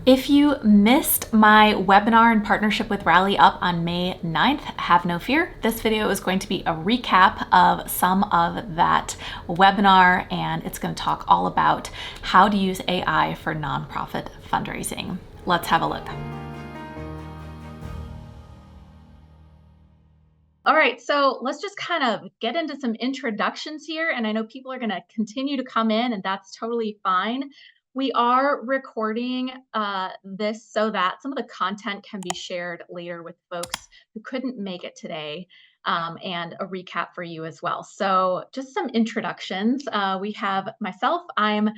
If you missed my webinar in partnership with Rally Up on May 9th, have no fear. This video is going to be a recap of some of that webinar, and it's going to talk all about how to use AI for nonprofit fundraising. Let's have a look. All right, so let's just kind of get into some introductions here. And I know people are going to continue to come in, and that's totally fine. We are recording this so that some of the content can be shared later with folks who couldn't make it today, and a recap for you as well. So just some introductions. We have myself. I'm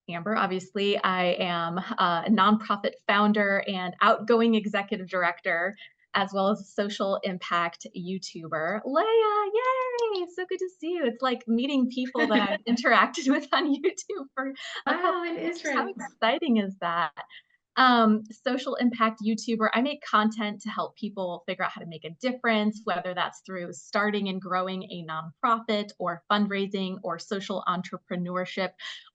Amber. Obviously, I am a nonprofit founder and outgoing executive director, as well as a social impact YouTuber. Leia, yay! So good to see you. It's like meeting people that I've interacted with on YouTube for a couple Wow, it of years. is How really fun. exciting is that? Social impact YouTuber. I make content to help people figure out how to make a difference, whether that's through starting and growing a nonprofit or fundraising or social entrepreneurship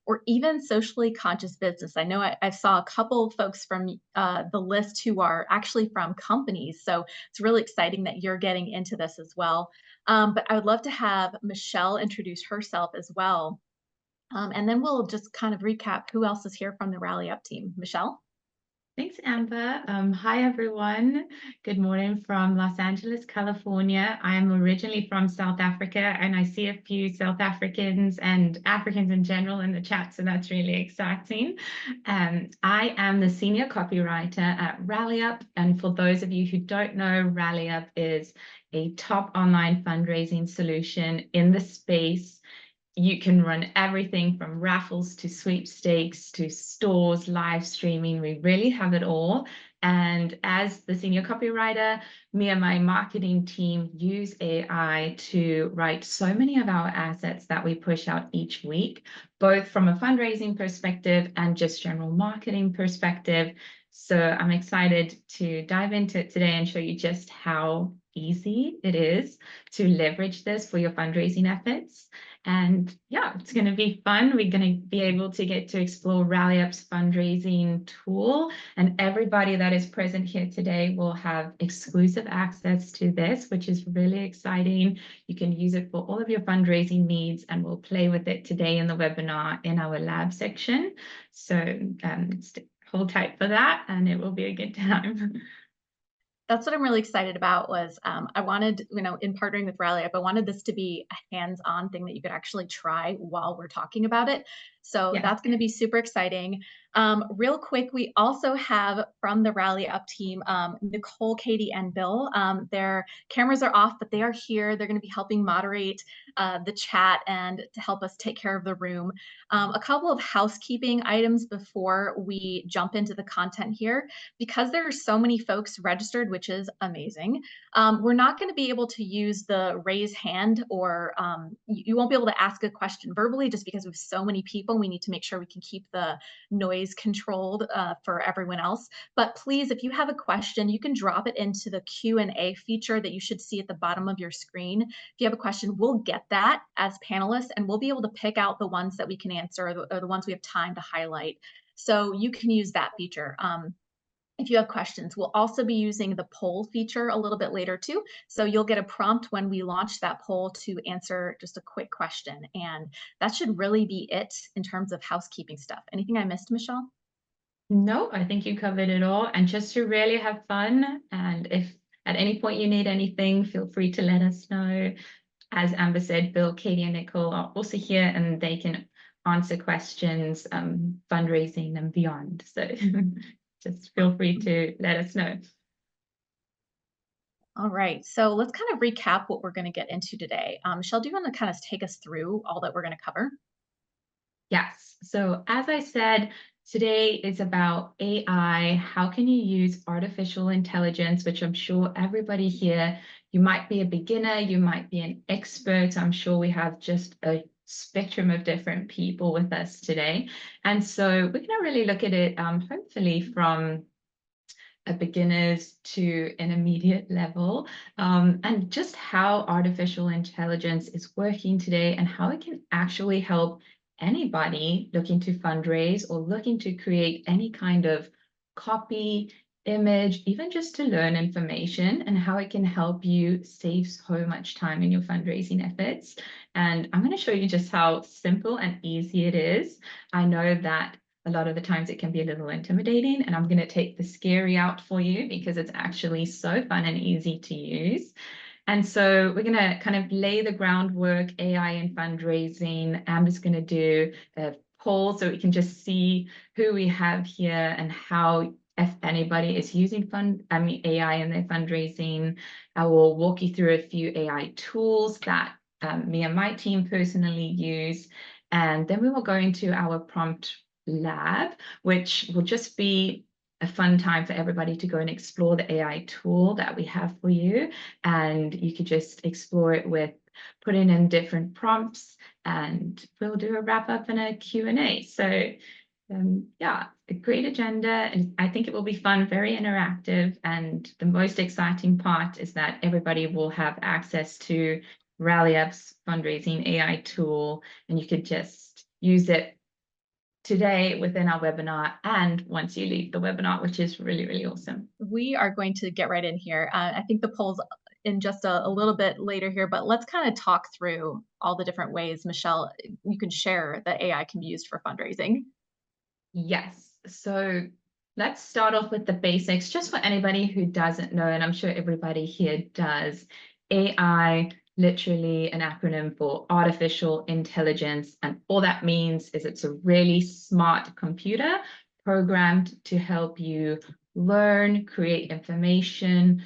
or even socially conscious business. I know I saw a couple of folks from the list who are actually from companies. So it's really exciting that you're getting into this as well. But I would love to have Michelle introduce herself as well. And then we'll just kind of recap who else is here from the Rally Up team. Michelle? Thanks, Amber. Hi, everyone. Good morning from Los Angeles, California. I'm originally from South Africa, and I see a few South Africans and Africans in general in the chat, so that's really exciting. I am the senior copywriter at Rally Up, and for those of you who don't know, Rally Up is a top online fundraising solution in the space. You can run everything from raffles to sweepstakes to stores, live streaming. We really have it all. And as the senior copywriter, me and my marketing team use AI to write so many of our assets that we push out each week, both from a fundraising perspective and just general marketing perspective. So I'm excited to dive into it today and show you just how easy it is to leverage this for your fundraising efforts. And yeah, it's going to be fun. We're going to be able to get to explore Rally Up's fundraising tool, and everybody that is present here today will have exclusive access to this, which is really exciting. You can use it for all of your fundraising needs, and we'll play with it today in the webinar in our lab section. So hold tight for that, and it will be a good time. That's what I'm really excited about was I wanted, in partnering with Rally Up, I wanted this to be a hands-on thing that you could actually try while we're talking about it. So Yeah. that's going to be super exciting. Real quick, we also have from the Rally Up team, Nicole, Katie, and Bill. Their cameras are off, but they are here. They're going to be helping moderate the chat and to help us take care of the room. A couple of housekeeping items before we jump into the content here. Because there are so many folks registered, which is amazing, we're not going to be able to use the raise hand, or you won't be able to ask a question verbally just because we have so many people. We need to make sure we can keep the noise controlled for everyone else. But please, if you have a question, you can drop it into the Q&A feature that you should see at the bottom of your screen. If you have a question, we'll get that as panelists, and we'll be able to pick out the ones that we can answer, or the ones we have time to highlight. So you can use that feature. If you have questions, we'll also be using the poll feature a little bit later too. So you'll get a prompt when we launch that poll to answer just a quick question. And that should really be it in terms of housekeeping stuff. Anything I missed, Michelle? No, I think you covered it all. And just to really have fun, and if at any point you need anything, feel free to let us know. As Amber said, Bill, Katie, and Nicole are also here, and they can answer questions, fundraising and beyond. So just feel free to let us know. All right, so let's kind of recap what we're going to get into today. Michelle, do you want to kind of take us through all that we're going to cover? Yes. So as I said, today is about AI. How can you use artificial intelligence, which I'm sure everybody here, you might be a beginner, you might be an expert. I'm sure we have just a spectrum of different people with us today. And so we're going to really look at it, hopefully from a beginners to an immediate level, and just how artificial intelligence is working today and how it can actually help anybody looking to fundraise or looking to create any kind of copy, image, even just to learn information, and how it can help you save so much time in your fundraising efforts. And I'm going to show you just how simple and easy it is. I know that a lot of the times it can be a little intimidating, and I'm going to take the scary out for you because it's actually so fun and easy to use. And so we're going to kind of lay the groundwork, AI and fundraising. I'm just going to do a poll so we can just see who we have here and how, if anybody is using AI in their fundraising. I will walk you through a few AI tools that me and my team personally use. And then we will go into our prompt lab, which will just be a fun time for everybody to go and explore the AI tool that we have for you. And you could just explore it with putting in different prompts, and we'll do a wrap up and a Q&A. So yeah, a great agenda, and I think it will be fun, very interactive. And the most exciting part is that everybody will have access to RallyUp's fundraising AI tool, and you could just use it today within our webinar and once you leave the webinar, which is really, really awesome. We are going to get right in here. I think the poll's in just a little bit later here, but let's kind of talk through all the different ways, Michelle, you can share that AI can be used for fundraising. Yes. So let's start off with the basics, just for anybody who doesn't know, and I'm sure everybody here does. AI, literally an acronym for artificial intelligence, and all that means is it's a really smart computer programmed to help you learn, create information,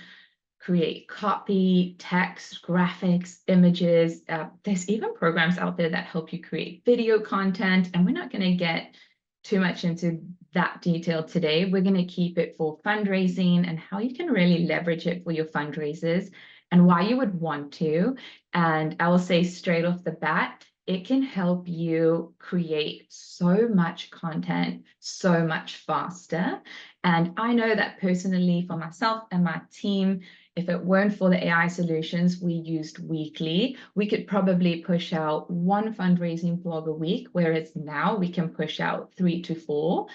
create copy, text, graphics, images. There's even programs out there that help you create video content, and we're not going to get too much into that detail today. We're going to keep it for fundraising and how you can really leverage it for your fundraisers and why you would want to. And I will say straight off the bat, it can help you create so much content so much faster. And I know that personally for myself and my team, if it weren't for the AI solutions we used weekly, we could probably push out one fundraising blog a week, whereas now we can push out 3 to 4.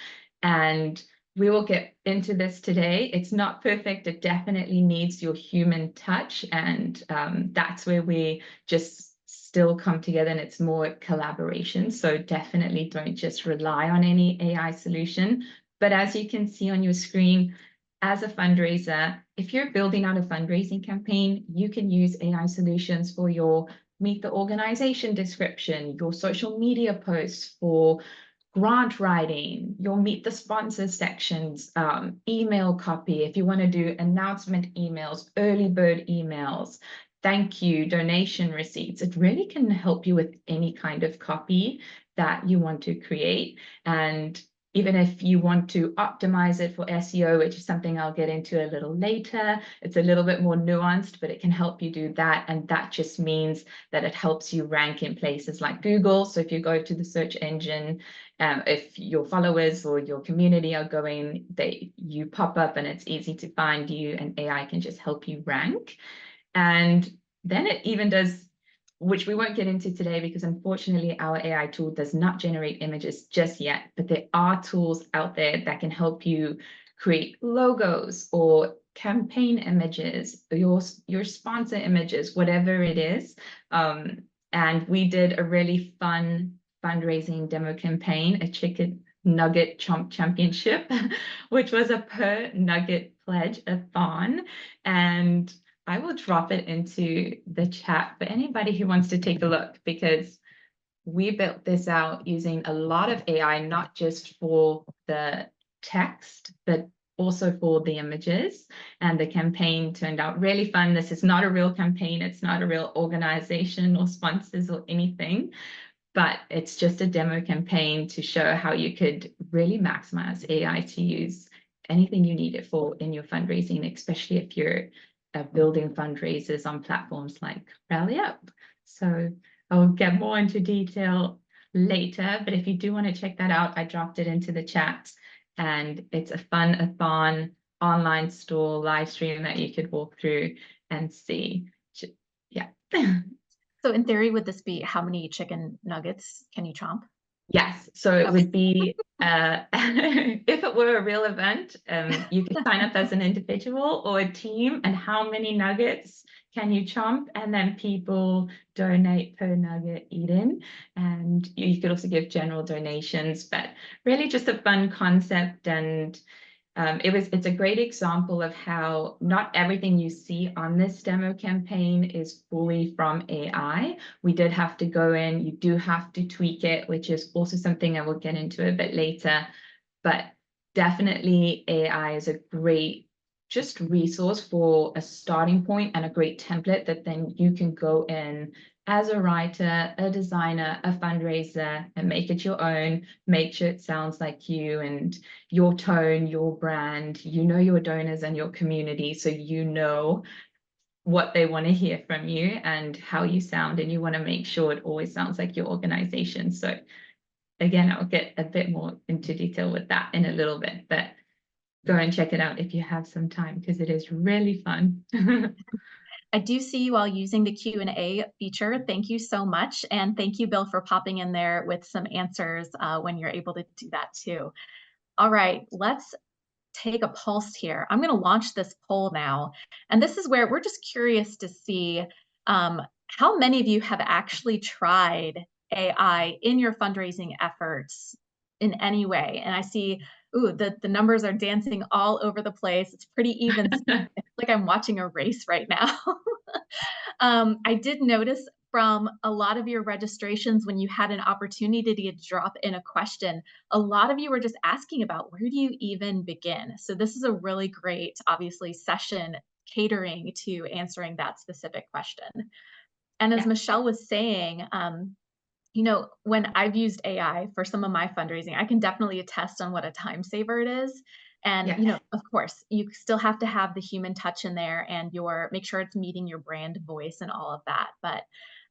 And we will get into this today. It's not perfect. It definitely needs your human touch. And that's where we just still come together, and it's more collaboration. So definitely don't just rely on any AI solution. But as you can see on your screen, as a fundraiser, if you're building out a fundraising campaign, you can use AI solutions for your meet the organization description, your social media posts, for grant writing, your meet the sponsors sections, email copy, if you want to do announcement emails, early bird emails, thank you, donation receipts. It really can help you with any kind of copy that you want to create. And even if you want to optimize it for SEO, which is something I'll get into a little later, it's a little bit more nuanced, but it can help you do that. And that just means that it helps you rank in places like Google. So if you go to the search engine, if your followers or your community are going, you pop up and it's easy to find you, and AI can just help you rank. And then it even does, which we won't get into today because unfortunately our AI tool does not generate images just yet, but there are tools out there that can help you create logos or campaign images, your sponsor images, whatever it is. And we did a really fun fundraising demo campaign, a chicken nugget chomp championship, which was a per nugget pledge-a-thon. And I will drop it into the chat for anybody who wants to take a look, because we built this out using a lot of AI, not just for the text, but also for the images. And the campaign turned out really fun. This is not a real campaign. It's not a real organization or sponsors or anything, but it's just a demo campaign to show how you could really maximize AI to use anything you need it for in your fundraising, especially if you're building fundraisers on platforms like RallyUp. So I'll get more into detail later, but if you do want to check that out, I dropped it into the chat, and it's a fun-a-thon online store live stream that you could walk through and see. Yeah. So in theory, would this be how many chicken nuggets can you chomp? Yes, so it Okay. would be if it were a real event, you could sign up as an individual or a team, and how many nuggets can you chomp? And then people donate per nugget eaten. And you could also give general donations, but really just a fun concept. And it's a great example of how not everything you see on this demo campaign is fully from AI. We did have to go in, you do have to tweak it, which is also something I will get into a bit later. But definitely AI is a great just resource for a starting point and a great template that then you can go in as a writer, a designer, a fundraiser, and make it your own, make sure it sounds like you and your tone, your brand, you know your donors and your community, so you know what they want to hear from you and how you sound, and you want to make sure it always sounds like your organization. So again, I'll get a bit more into detail with that in a little bit, but go and check it out if you have some time because it is really fun. I do see you all using the Q&A feature. Thank you so much. And thank you, Bill, for popping in there with some answers when you're able to do that too. All right, let's take a pulse here. I'm going to launch this poll now. And this is where we're just curious to see how many of you have actually tried AI in your fundraising efforts in any way. And I see, ooh, the numbers are dancing all over the place. It's pretty even. It's like I'm watching a race right now. I did notice from a lot of your registrations when you had an opportunity to drop in a question, a lot of you were just asking about where do you even begin? So this is a really great, obviously, session catering to answering that specific question. And as Yeah, Michelle was saying, when I've used AI for some of my fundraising, I can definitely attest on what a time saver it is. And, yes. of course, you still have to have the human touch in there and make sure it's meeting your brand voice and all of that. But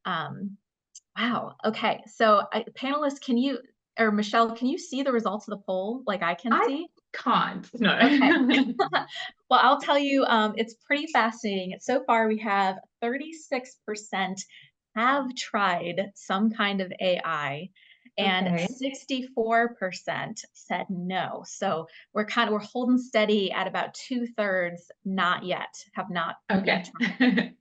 wow. Okay. So panelists, or Michelle, can you see the results of the poll like I can I see? can't, no. Okay. Well, I'll tell you, it's pretty fascinating. So far, we have 36% have tried some kind of AI, and Okay, 64% said no. So we're holding steady at about 2/3, not yet, have not yet tried.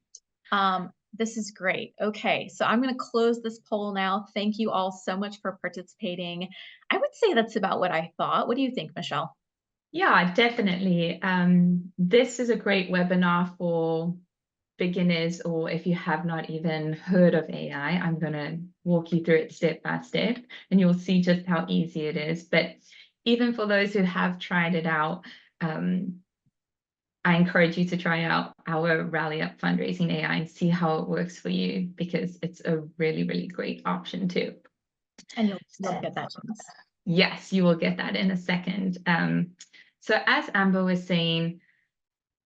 okay. This is great. Okay, so I'm going to close this poll now. Thank you all so much for participating. I would say that's about what I thought. What do you think, Michelle? Yeah, definitely. This is a great webinar for beginners, or if you have not even heard of AI, I'm going to walk you through it step by step, and you'll see just how easy it is. But even for those who have tried it out, I encourage you to try out our Rally Up Fundraising AI and see how it works for you, because it's a really, really great option too. And you'll get that chance. Yes, you will get that in a second. So as Amber was saying,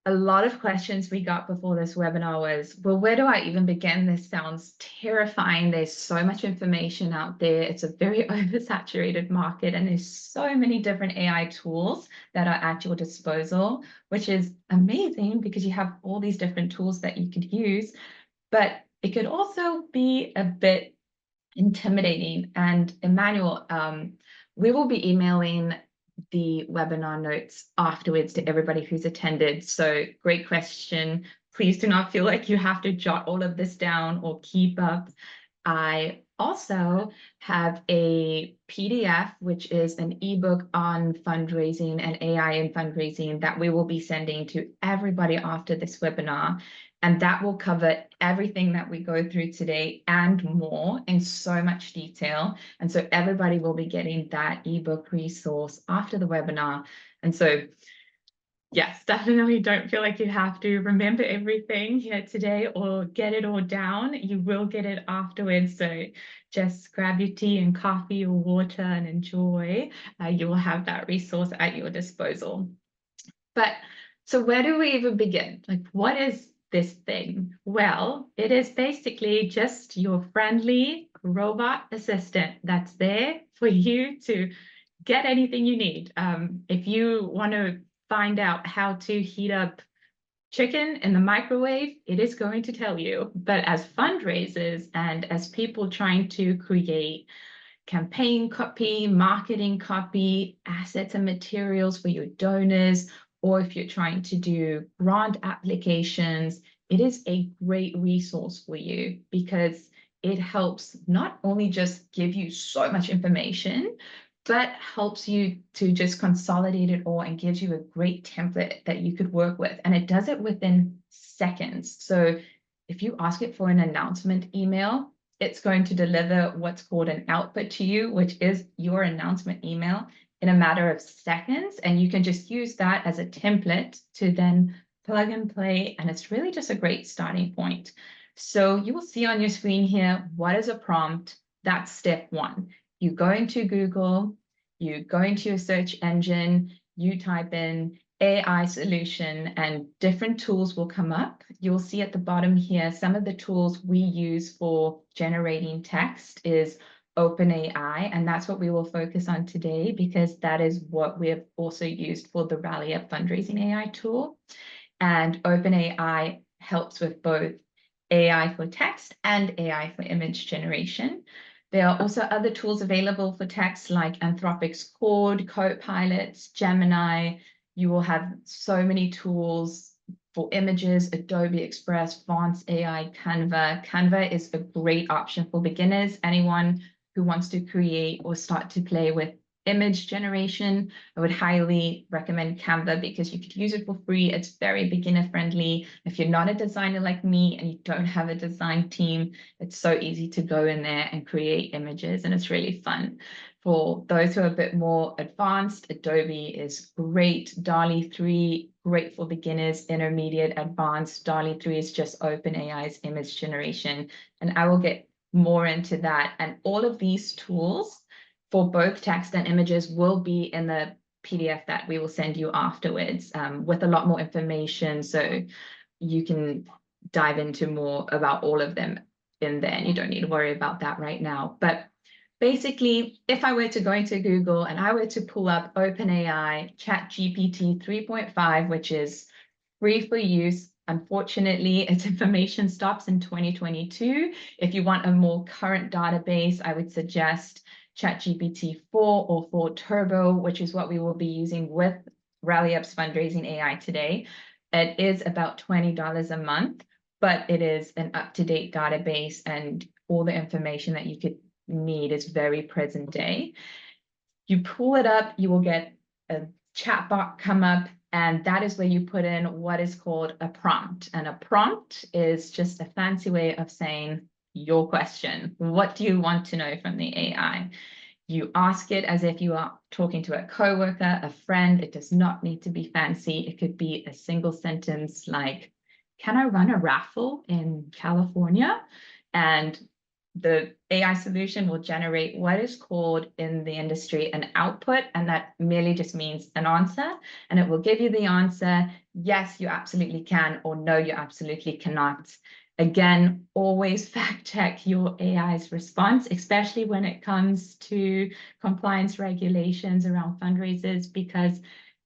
a lot of questions we got before this webinar was, well, where do I even begin? This sounds terrifying. There's so much information out there. It's a very oversaturated market, and there's so many different AI tools that are at your disposal, which is amazing because you have all these different tools that you could use. But it could also be a bit intimidating. And Emmanuel, we will be emailing the webinar notes afterwards to everybody who's attended. So great question. Please do not feel like you have to jot all of this down or keep up. I also have a PDF, which is an ebook on fundraising and AI in fundraising, that we will be sending to everybody after this webinar. And that will cover everything that we go through today and more in so much detail. And so everybody will be getting that ebook resource after the webinar. And so yes, definitely don't feel like you have to remember everything here today or get it all down. You will get it afterwards. So just grab your tea and coffee or water and enjoy. You will have that resource at your disposal. But so where do we even begin? Like, what is this thing? Well, it is basically just your friendly robot assistant that's there for you to get anything you need. If you want to find out how to heat up chicken in the microwave, it is going to tell you. But as fundraisers and as people trying to create campaign copy, marketing copy, assets and materials for your donors, or if you're trying to do grant applications, it is a great resource for you because it helps not only just give you so much information, but helps you to just consolidate it all and gives you a great template that you could work with. And it does it within seconds. So if you ask it for an announcement email, it's going to deliver what's called an output to you, which is your announcement email in a matter of seconds. And you can just use that as a template to then plug and play. And it's really just a great starting point. So you will see on your screen here, what is a prompt? That's step one. You go into Google, you go into your search engine, you type in AI solution and different tools will come up. You'll see at the bottom here, some of the tools we use for generating text is OpenAI, and that's what we will focus on today because that is what we have also used for the Rally Up fundraising AI tool. And OpenAI helps with both AI for text and AI for image generation. There are also other tools available for text like Anthropic's Claude, Copilot, Gemini. You will have so many tools for images, Adobe Express, Fonts, AI, Canva. Canva is a great option for beginners, anyone who wants to create or start to play with image generation. I would highly recommend Canva because you could use it for free. It's very beginner friendly. If you're not a designer like me and you don't have a design team, it's so easy to go in there and create images, and it's really fun. For those who are a bit more advanced, Adobe is great. DALL-E 3, great for beginners, intermediate, advanced. DALL-E 3 is just OpenAI's image generation, and I will get more into that. And all of these tools for both text and images will be in the PDF that we will send you afterwards with a lot more information. So you can dive into more about all of them in there and you don't need to worry about that right now. But basically, if I were to go into Google and I were to pull up OpenAI ChatGPT 3.5, which is free for use, unfortunately, its information stops in 2022. If you want a more current database, I would suggest ChatGPT 4 or 4 Turbo, which is what we will be using with Rally Up's fundraising AI today. It is about $20 a month, but it is an up-to-date database and all the information that you could need is very present day. You pull it up, you will get a chat box come up, and that is where you put in what is called a prompt. And a prompt is just a fancy way of saying your question. What do you want to know from the AI? You ask it as if you are talking to a coworker, a friend. It does not need to be fancy. It could be a single sentence like, can I run a raffle in California? And the AI solution will generate what is called in the industry an output, and that merely just means an answer. And it will give you the answer, yes, you absolutely can, or no, you absolutely cannot. Again, always fact check your AI's response, especially when it comes to compliance regulations around fundraisers, because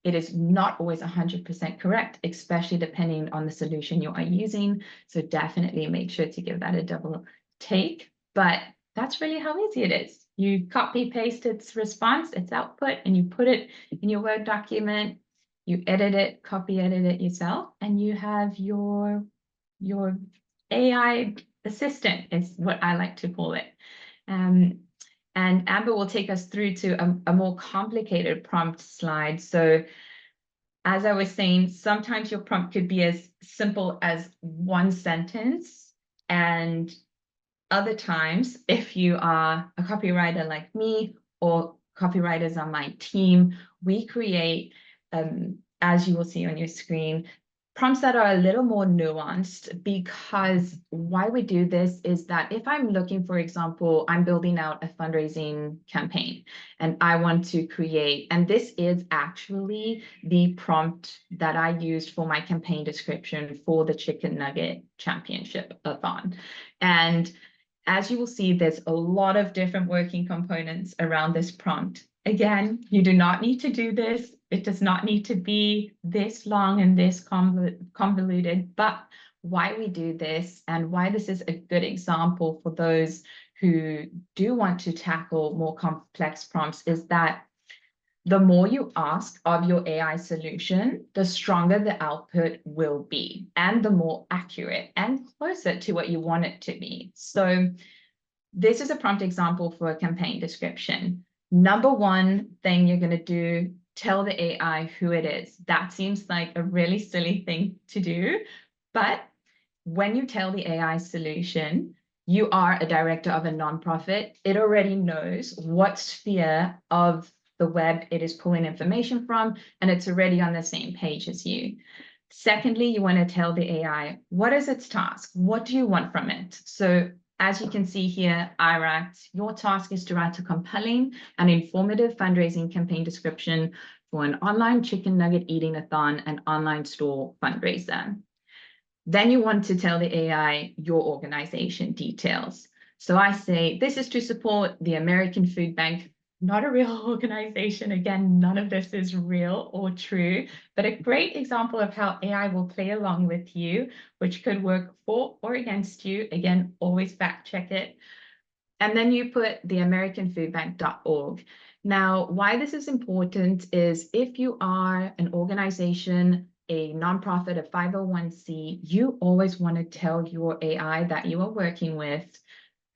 it is not always 100% correct, especially depending on the solution you are using. So definitely make sure to give that a double take. But that's really how easy it is. You copy paste its response, its output, and you put it in your Word document. You edit it, copy edit it yourself, and you have your AI assistant is what I like to call it. And Amber will take us through to a more complicated prompt slide. So as I was saying, sometimes your prompt could be as simple as one sentence, and other times, if you are a copywriter like me or copywriters on my team, we create, as you will see on your screen, prompts that are a little more nuanced, because why we do this is that if I'm looking, for example, I'm building out a fundraising campaign and I want to create, and this is actually the prompt that I used for my campaign description for the Chicken Nugget Championship-a-thon. And as you will see, there's a lot of different working components around this prompt. Again, you do not need to do this. It does not need to be this long and this convoluted, but why we do this and why this is a good example for those who do want to tackle more complex prompts is that the more you ask of your AI solution, the stronger the output will be, and the more accurate and closer to what you want it to be. So this is a prompt example for a campaign description. Number one thing you're going to do, tell the AI who it is. That seems like a really silly thing to do, but when you tell the AI solution, you are a director of a nonprofit, it already knows what sphere of the web it is pulling information from, and it's already on the same page as you. Secondly, you want to tell the AI, what is its task? What do you want from it? So as you can see here, IRACT, your task is to write a compelling and informative fundraising campaign description for an online chicken nugget eating-a-thon and online store fundraiser. Then you want to tell the AI your organization details. So I say, this is to support the American Food Bank, not a real organization. Again, none of this is real or true, but a great example of how AI will play along with you, which could work for or against you. Again, always fact check it. And then you put the AmericanFoodBank.org. Now, why this is important is if you are an organization, a nonprofit, a 501c, you always want to tell your AI that you are working with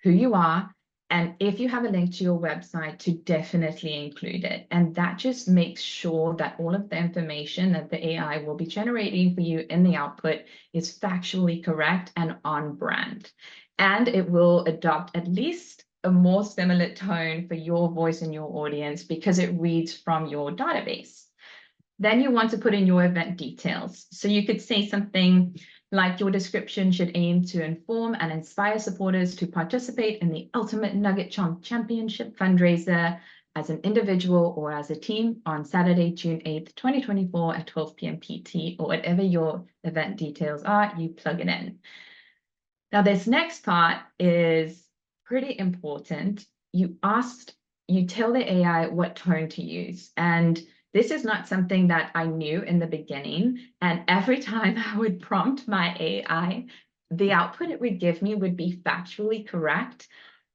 who you are, and if you have a link to your website, to definitely include it. And that just makes sure that all of the information that the AI will be generating for you in the output is factually correct and on brand. And it will adopt at least a more similar tone for your voice and your audience because it reads from your database. Then you want to put in your event details. So you could say something like your description should aim to inform and inspire supporters to participate in the Ultimate Nugget Championship fundraiser as an individual or as a team on Saturday, June 8th, 2024 at 12 p.m. PT, or whatever your event details are, you plug it in. Now, this next part is pretty important. You tell the AI what tone to use. And this is not something that I knew in the beginning. And every time I would prompt my AI, the output it would give me would be factually correct,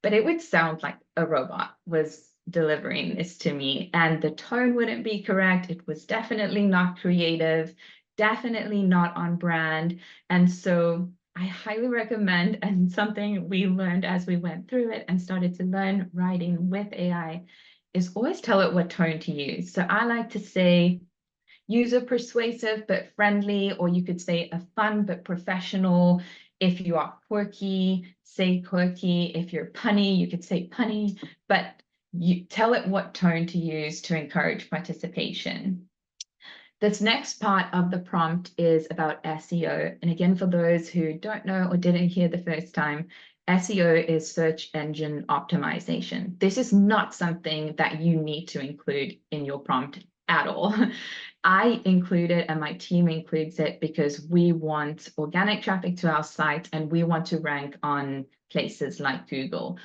but it would sound like a robot was delivering this to me. And the tone wouldn't be correct. It was definitely not creative, definitely not on brand. And so I highly recommend, and something we learned as we went through it and started to learn writing with AI, is always tell it what tone to use. So I like to say, use a persuasive but friendly, or you could say a fun but professional. If you are quirky, say quirky. If you're punny, you could say punny, but you tell it what tone to use to encourage participation. This next part of the prompt is about SEO. And again, for those who don't know or didn't hear the first time, SEO is search engine optimization. This is not something that you need to include in your prompt at all. I include it and my team includes it because we want organic traffic to our site and we want to rank on places like Google.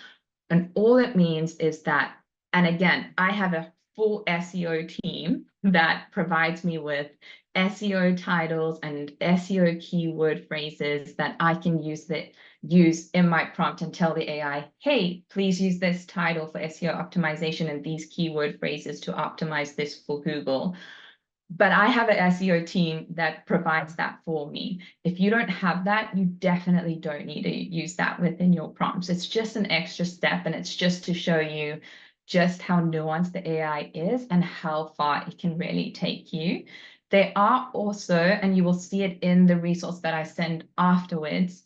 And all it means is that, and again, I have a full SEO team that provides me with SEO titles and SEO keyword phrases that I can use in my prompt and tell the AI, hey, please use this title for SEO optimization and these keyword phrases to optimize this for Google. But I have an SEO team that provides that for me. If you don't have that, you definitely don't need to use that within your prompts. It's just an extra step, and it's just to show you just how nuanced the AI is and how far it can really take you. There are also, and you will see it in the resource that I send afterwards,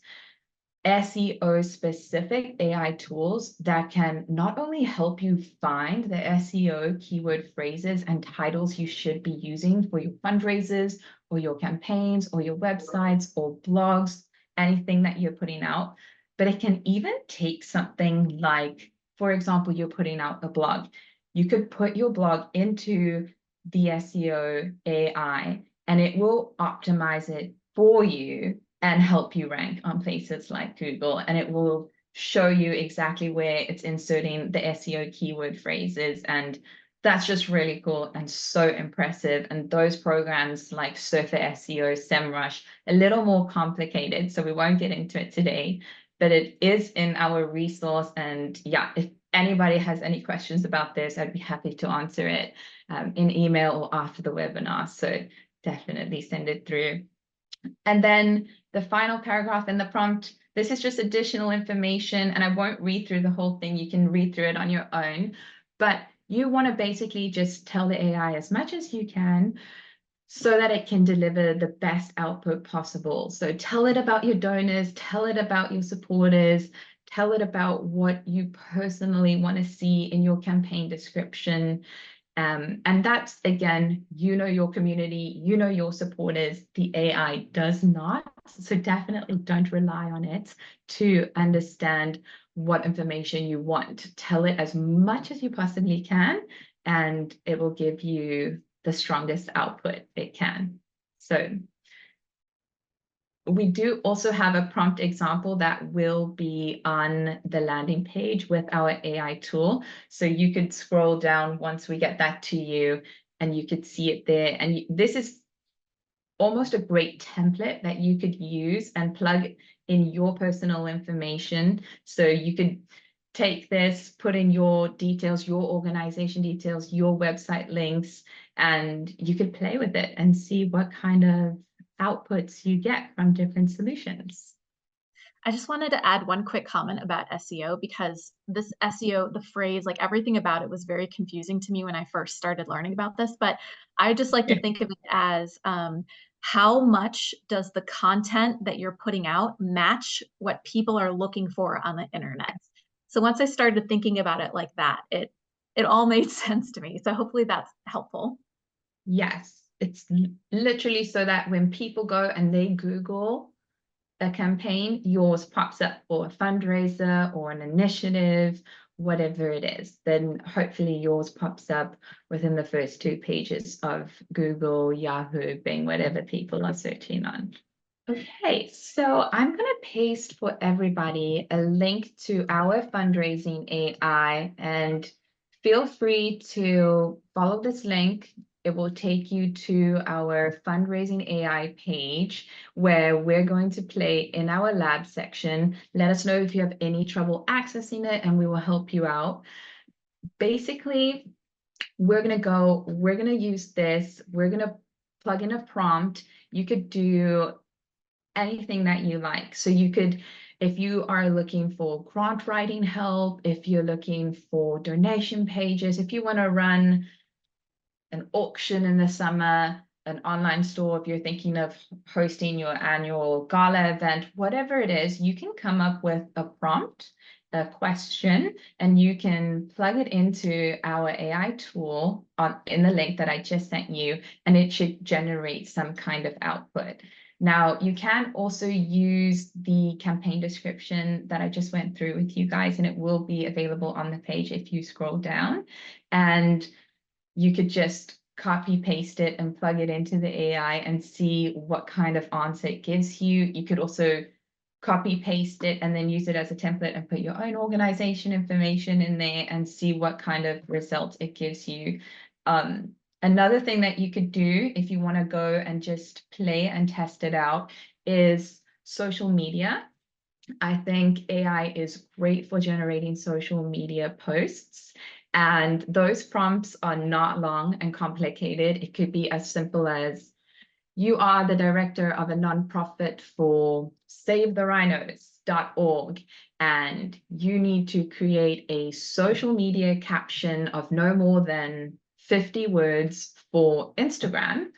SEO-specific AI tools that can not only help you find the SEO keyword phrases and titles you should be using for your fundraisers or your campaigns or your websites or blogs, anything that you're putting out, but it can even take something like, for example, you're putting out a blog. You could put your blog into the SEO AI and it will optimize it for you and help you rank on places like Google. And it will show you exactly where it's inserting the SEO keyword phrases. And that's just really cool and so impressive. And those programs like Surfer SEO, SEMrush, a little more complicated, so we won't get into it today. but it is in our resource. And yeah, if anybody has any questions about this, I'd be happy to answer it in email or after the webinar. So definitely send it through. And then the final paragraph in the prompt, this is just additional information, and I won't read through the whole thing. You can read through it on your own, but you want to basically just tell the AI as much as you can so that it can deliver the best output possible. So tell it about your donors, tell it about your supporters, tell it about what you personally want to see in your campaign description. And that's, again, you know your community, you know your supporters. The AI does not. So definitely don't rely on it to understand what information you want. Tell it as much as you possibly can, and it will give you the strongest output it can. So we do also have a prompt example that will be on the landing page with our AI tool. So you could scroll down once we get that to you, and you could see it there. And this is almost a great template that you could use and plug in your personal information. So you could take this, put in your details, your organization details, your website links, and you could play with it and see what kind of outputs you get from different solutions. I just wanted to add one quick comment about SEO, because this SEO, the phrase, like everything about it was very confusing to me when I first started learning about this. But I just like to think of it as how much does the content that you're putting out match what people are looking for on the internet? So once I started thinking about it like that, it all made sense to me. So hopefully that's helpful. Yes, it's literally so that when people go and they Google a campaign, yours pops up, or a fundraiser or an initiative, whatever it is, then hopefully yours pops up within the first 2 pages of Google, Yahoo, Bing, whatever people are searching on. Okay, so I'm going to paste for everybody a link to our fundraising AI, and feel free to follow this link. It will take you to our fundraising AI page where we're going to play in our lab section. Let us know if you have any trouble accessing it, and we will help you out. Basically, we're going to use this. We're going to plug in a prompt. You could do anything that you like. So you could, if you are looking for grant writing help, if you're looking for donation pages, if you want to run an auction in the summer, an online store, if you're thinking of hosting your annual gala event, whatever it is, you can come up with a prompt, a question, and you can plug it into our AI tool in the link that I just sent you, and it should generate some kind of output. Now, you can also use the campaign description that I just went through with you guys, and it will be available on the page if you scroll down. And you could just copy paste it and plug it into the AI and see what kind of answer it gives you. You could also copy paste it and then use it as a template and put your own organization information in there and see what kind of result it gives you. Another thing that you could do if you want to go and just play and test it out is social media. I think AI is great for generating social media posts, and those prompts are not long and complicated. It could be as simple as, you are the director of a nonprofit for SaveTheRhinos.org, and you need to create a social media caption of no more than 50 words for Instagram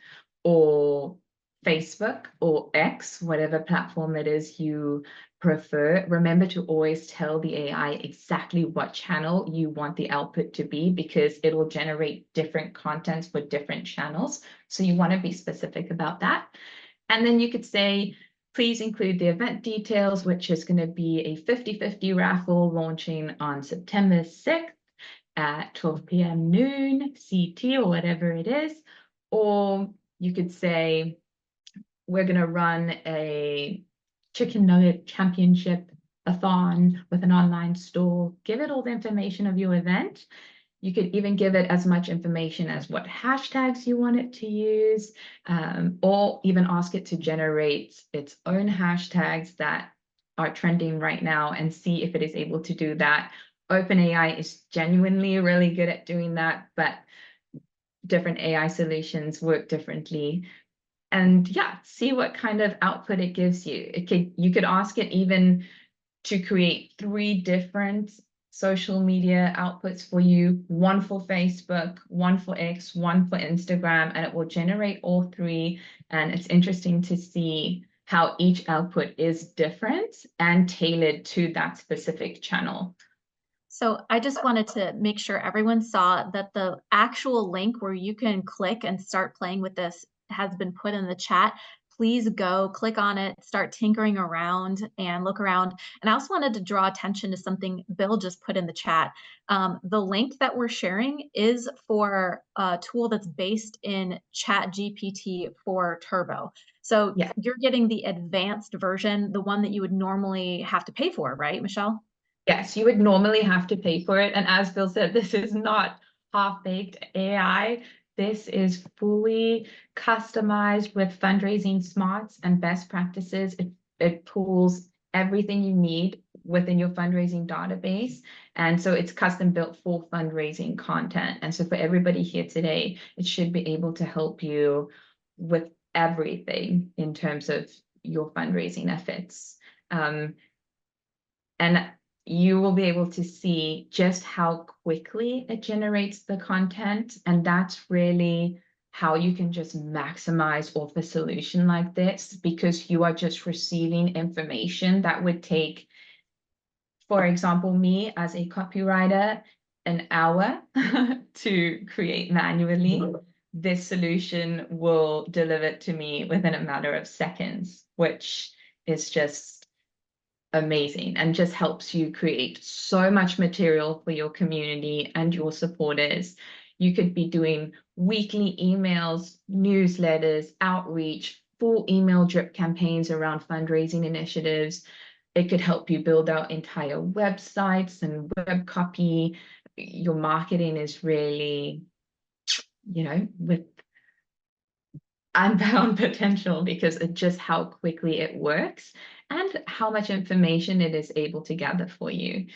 or Facebook or X, whatever platform it is you prefer. Remember to always tell the AI exactly what channel you want the output to be, because it will generate different contents for different channels. So you want to be specific about that. And then you could say, please include the event details, which is going to be a 50-50 raffle launching on September 6th at 12 p.m. noon CT or whatever it is. Or you could say, we're going to run a chicken nugget championship-a-thon with an online store. Give it all the information of your event. You could even give it as much information as what hashtags you want it to use, or even ask it to generate its own hashtags that are trending right now and see if it is able to do that. OpenAI is genuinely really good at doing that, but different AI solutions work differently. And yeah, see what kind of output it gives you. You could ask it even to create 3 different social media outputs for you, one for Facebook, one for X, one for Instagram, and it will generate all 3. And it's interesting to see how each output is different and tailored to that specific channel. So I just wanted to make sure everyone saw that the actual link where you can click and start playing with this has been put in the chat. Please go click on it, start tinkering around and look around. And I also wanted to draw attention to something Bill just put in the chat. The link that we're sharing is for a tool that's based in ChatGPT for Turbo. So Yeah. you're getting the advanced version, the one that you would normally have to pay for, right, Michelle? Yes, you would normally have to pay for it. And as Bill said, this is not half-baked AI. This is fully customized with fundraising smarts and best practices. It pulls everything you need within your fundraising database. And so it's custom built for fundraising content. And so for everybody here today, it should be able to help you with everything in terms of your fundraising efforts. And you will be able to see just how quickly it generates the content. And that's really how you can just maximize off a solution like this, because you are just receiving information that would take, for example, me as a copywriter, an hour to create manually. This solution will deliver it to me within a matter of seconds, which is just amazing and just helps you create so much material for your community and your supporters. You could be doing weekly emails, newsletters, outreach, full email drip campaigns around fundraising initiatives. It could help you build out entire websites and web copy. Your marketing is really, with unbound potential because of just how quickly it works and how much information it is able to gather for you.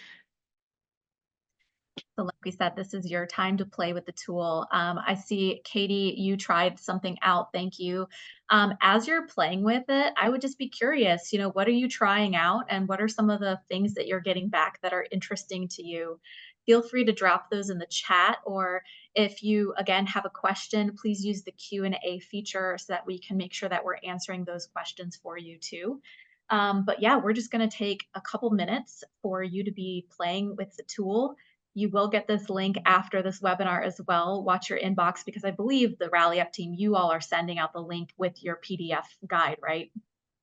So like we said, this is your time to play with the tool. I see, Katie, you tried something out. Thank you. As you're playing with it, I would just be curious, what are you trying out and what are some of the things that you're getting back that are interesting to you? Feel free to drop those in the chat, or if you, again, have a question, please use the Q&A feature so that we can make sure that we're answering those questions for you too. But yeah, we're just going to take a couple minutes for you to be playing with the tool. You will get this link after this webinar as well. Watch your inbox because I believe the Rally Up team, you all are sending out the link with your PDF guide, right?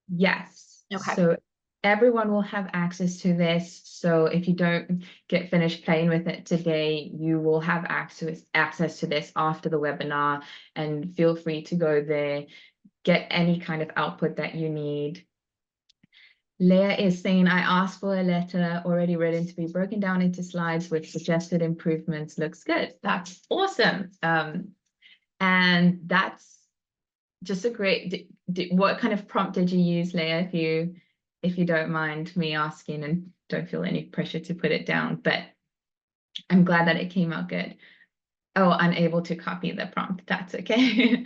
Yes. Okay. So everyone will have access to this. So if you don't get finished playing with it today, you will have access to this after the webinar, and feel free to go there, get any kind of output that you need. Leah is saying, I asked for a letter already written to be broken down into slides with suggested improvements. Looks good. That's awesome. And that's just a great, what kind of prompt did you use, Leah, if you don't mind me asking, and don't feel any pressure to put it down, but I'm glad that it came out good. Oh, unable to copy the prompt. That's okay.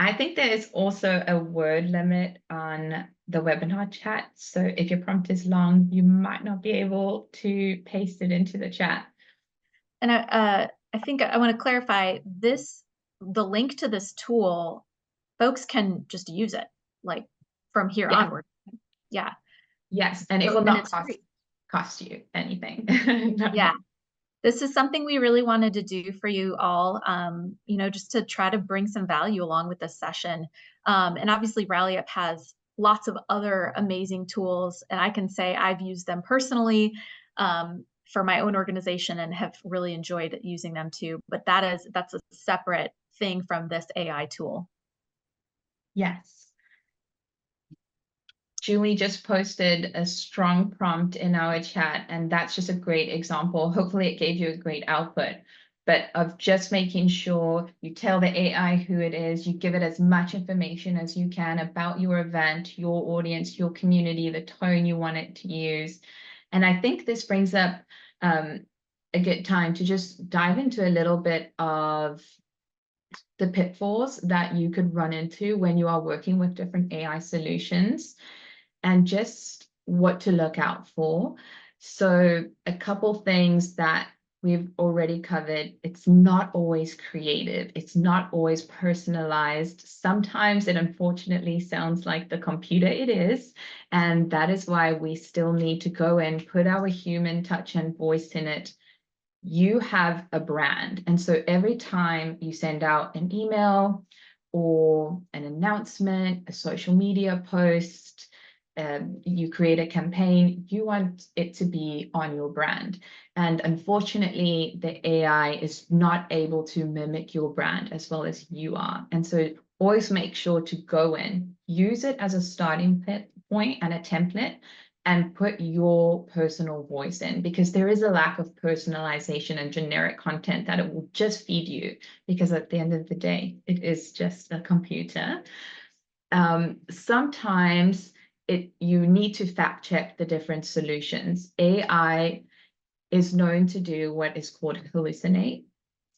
I think there is also a word limit on the webinar chat. So if your prompt is long, you might not be able to paste it into the chat. And I think I want to clarify this, the link to this tool, folks can just use it like from here Yeah. onward. Yeah. Yes. And it So, will and not it's free. cost you anything. No. Yeah. This is something we really wanted to do for you all, just to try to bring some value along with this session. And obviously, Rally Up has lots of other amazing tools, and I can say I've used them personally for my own organization and have really enjoyed using them too. But that's a separate thing from this AI tool. Yes. Julie just posted a strong prompt in our chat, and that's just a great example. Hopefully it gave you a great output. but of just making sure you tell the AI who it is, you give it as much information as you can about your event, your audience, your community, the tone you want it to use. And I think this brings up a good time to just dive into a little bit of the pitfalls that you could run into when you are working with different AI solutions and just what to look out for. So a couple things that we've already covered. It's not always creative. It's not always personalized. Sometimes it unfortunately sounds like the computer it is. And that is why we still need to go and put our human touch and voice in it. You have a brand. And so every time you send out an email or an announcement, a social media post, you create a campaign, you want it to be on your brand. And unfortunately, the AI is not able to mimic your brand as well as you are. And so always make sure to go in, use it as a starting point and a template, and put your personal voice in, because there is a lack of personalization and generic content that it will just feed you, because at the end of the day, it is just a computer. Sometimes you need to fact check the different solutions. AI is known to do what is called hallucinate,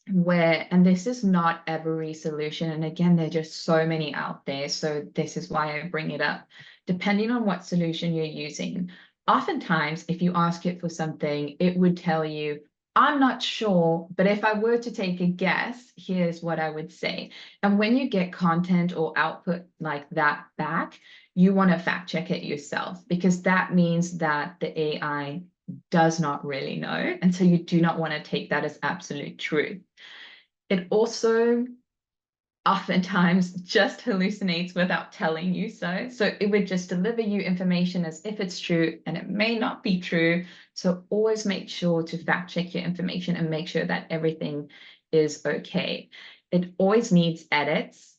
and this is not every solution. And again, there are just so many out there. So this is why I bring it up. Depending on what solution you're using, oftentimes, if you ask it for something, it would tell you, I'm not sure, but if I were to take a guess, here's what I would say. And when you get content or output like that back, you want to fact check it yourself, because that means that the AI does not really know. And so you do not want to take that as absolute truth. It also oftentimes just hallucinates without telling you so. So it would just deliver you information as if it's true, and it may not be true. So always make sure to fact check your information and make sure that everything is okay. It always needs edits.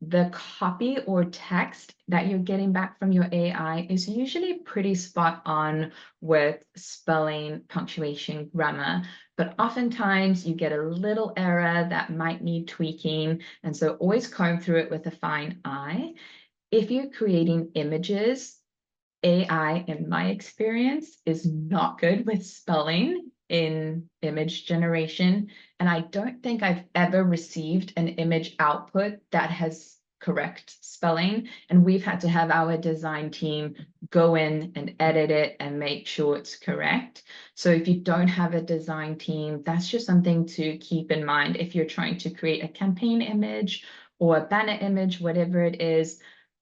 The copy or text that you're getting back from your AI is usually pretty spot on with spelling, punctuation, grammar, but oftentimes you get a little error that might need tweaking. And so always comb through it with a fine eye. If you're creating images, AI, in my experience, is not good with spelling in image generation. And I don't think I've ever received an image output that has correct spelling. And we've had to have our design team go in and edit it and make sure it's correct. So if you don't have a design team, that's just something to keep in mind if you're trying to create a campaign image or a banner image, whatever it is.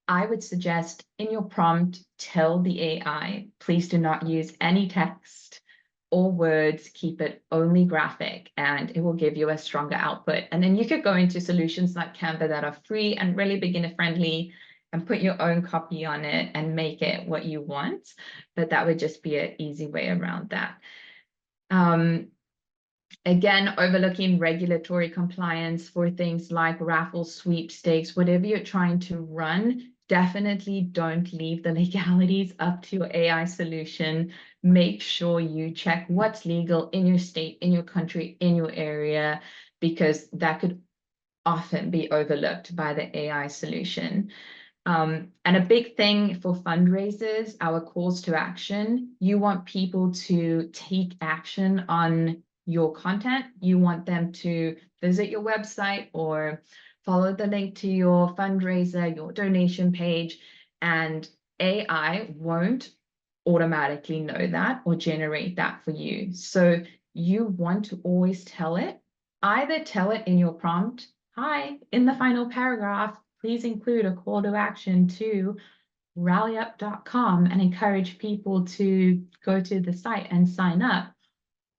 I would suggest in your prompt, tell the AI, please do not use any text or words, keep it only graphic, and it will give you a stronger output. And then you could go into solutions like Canva that are free and really beginner friendly and put your own copy on it and make it what you want. But that would just be an easy way around that. Again, overlooking regulatory compliance for things like raffles, sweepstakes, whatever you're trying to run, definitely don't leave the legalities up to your AI solution. Make sure you check what's legal in your state, in your country, in your area, because that could often be overlooked by the AI solution. And a big thing for fundraisers, our calls to action, you want people to take action on your content. You want them to visit your website or follow the link to your fundraiser, your donation page, and AI won't automatically know that or generate that for you. So you want to always tell it, either tell it in your prompt, hi, in the final paragraph, please include a call to action to rallyup.com and encourage people to go to the site and sign up.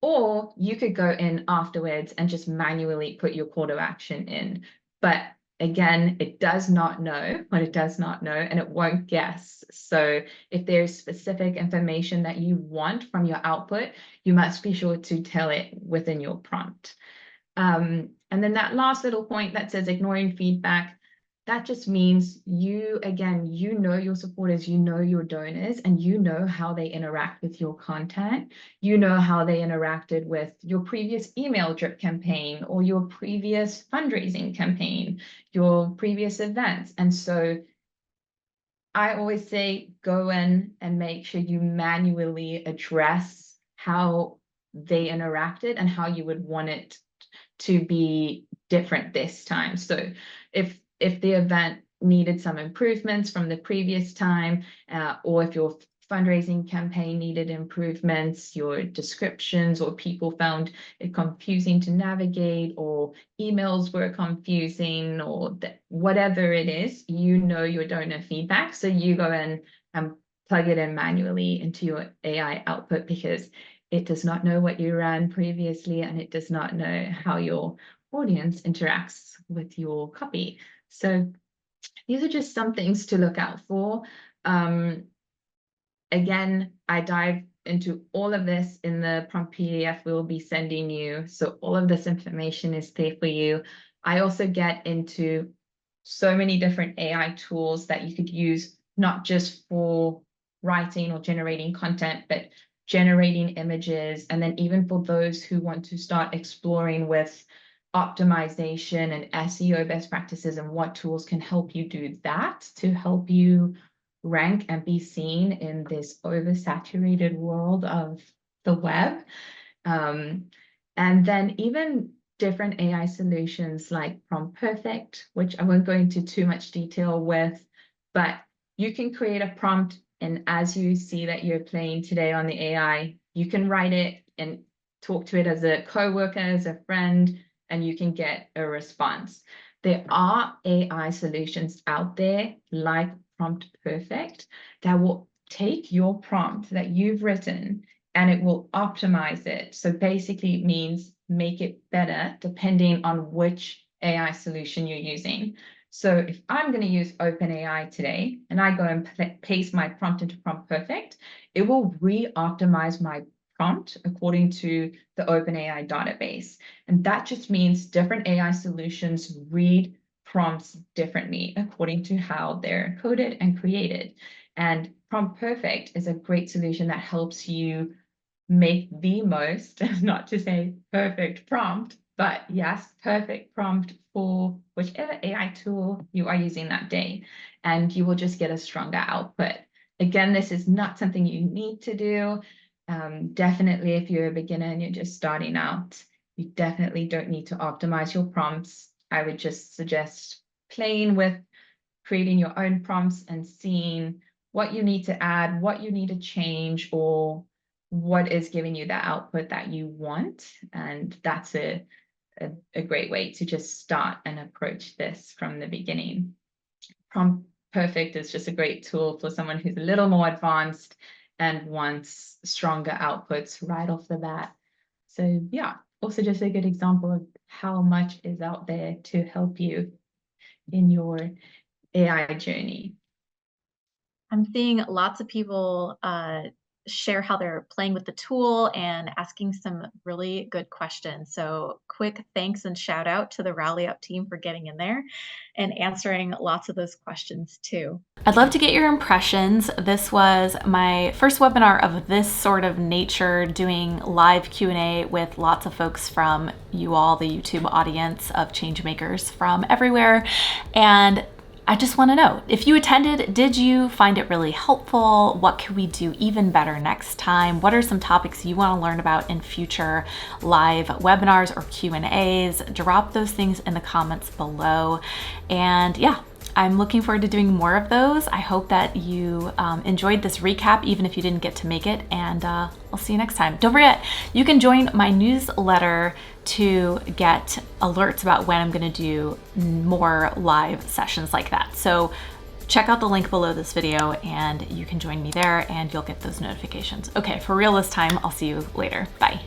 Or you could go in afterwards and just manually put your call to action in. But again, it does not know what it does not know, and it won't guess. So if there's specific information that you want from your output, you must be sure to tell it within your prompt. And then that last little point that says ignoring feedback, that just means you, again, you know your supporters, you know your donors, and you know how they interact with your content. You know how they interacted with your previous email drip campaign or your previous fundraising campaign, your previous events. And so I always say go in and make sure you manually address how they interacted and how you would want it to be different this time. So if the event needed some improvements from the previous time, or if your fundraising campaign needed improvements, your descriptions, or people found it confusing to navigate, or emails were confusing, or whatever it is, you know your donor feedback. So you go in and plug it in manually into your AI output, because it does not know what you ran previously, and it does not know how your audience interacts with your copy. So these are just some things to look out for. Again, I dive into all of this in the prompt PDF we'll be sending you. So all of this information is there for you. I also get into so many different AI tools that you could use, not just for writing or generating content, but generating images. And then even for those who want to start exploring with optimization and SEO best practices and what tools can help you do that to help you rank and be seen in this oversaturated world of the web. And then even different AI solutions like Prompt Perfect, which I won't go into too much detail with, but you can create a prompt, and as you see that you're playing today on the AI, you can write it and talk to it as a coworker, as a friend, and you can get a response. There are AI solutions out there like Prompt Perfect that will take your prompt that you've written and it will optimize it. So basically it means make it better depending on which AI solution you're using. So if I'm going to use OpenAI today and I go and paste my prompt into Prompt Perfect, it will re-optimize my prompt according to the OpenAI database. And that just means different AI solutions read prompts differently according to how they're coded and created. And Prompt Perfect is a great solution that helps you make the most, not to say perfect prompt, but yes, perfect prompt for whichever AI tool you are using that day. And you will just get a stronger output. Again, this is not something you need to do. Definitely, if you're a beginner and you're just starting out, you definitely don't need to optimize your prompts. I would just suggest playing with creating your own prompts and seeing what you need to add, what you need to change, or what is giving you that output that you want. And that's a great way to just start and approach this from the beginning. Prompt Perfect is just a great tool for someone who's a little more advanced and wants stronger outputs right off the bat. So yeah, also just a good example of how much is out there to help you in your AI journey. I'm seeing lots of people share how they're playing with the tool and asking some really good questions. So quick thanks and shout out to the Rally Up team for getting in there and answering lots of those questions too. I'd love to get your impressions. This was my first webinar of this sort of nature, doing live Q&A with lots of folks from you all, the YouTube audience of changemakers from everywhere. And I just want to know, if you attended, did you find it really helpful? What can we do even better next time? What are some topics you want to learn about in future live webinars or Q&As? Drop those things in the comments below. And yeah, I'm looking forward to doing more of those. I hope that you enjoyed this recap, even if you didn't get to make it, and I'll see you next time. Don't forget, you can join my newsletter to get alerts about when I'm going to do more live sessions like that. So check out the link below this video and you can join me there and you'll get those notifications. Okay, for real this time, I'll see you later. Bye.